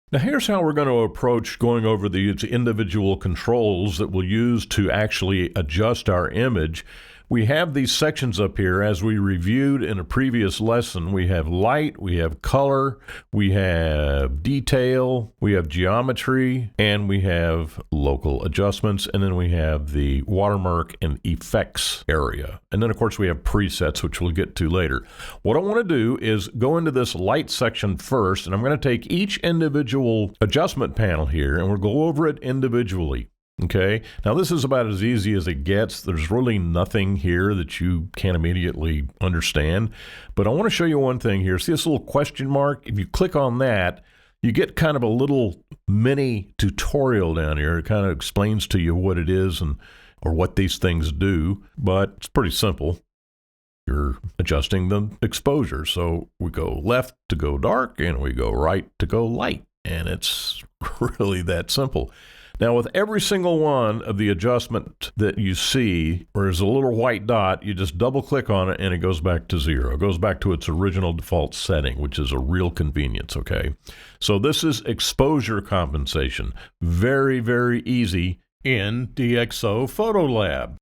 Now here's how we're going to approach going over these individual controls that we'll use to actually adjust our image. We have these sections up here as we reviewed in a previous lesson. We have light, we have color, we have detail, we have geometry, and we have local adjustments, and then we have the watermark and effects area. And then of course we have presets, which we'll get to later. What I want to do is go into this light section first, and I'm going to take each individual adjustment panel here and we'll go over it individually. Okay, now this is about as easy as it gets. There's really nothing here that you can't immediately understand. But I want to show you one thing here. See this little question mark? If you click on that, you get kind of a little mini tutorial down here. It kind of explains to you what it is or what these things do. But it's pretty simple. You're adjusting the exposure. So we go left to go dark and we go right to go light. And it's really that simple. Now, with every single one of the adjustment that you see, where there's a little white dot, you just double click on it and it goes back to 0. It goes back to its original default setting, which is a real convenience, okay? So this is exposure compensation. Very, very easy in DxO Photolab.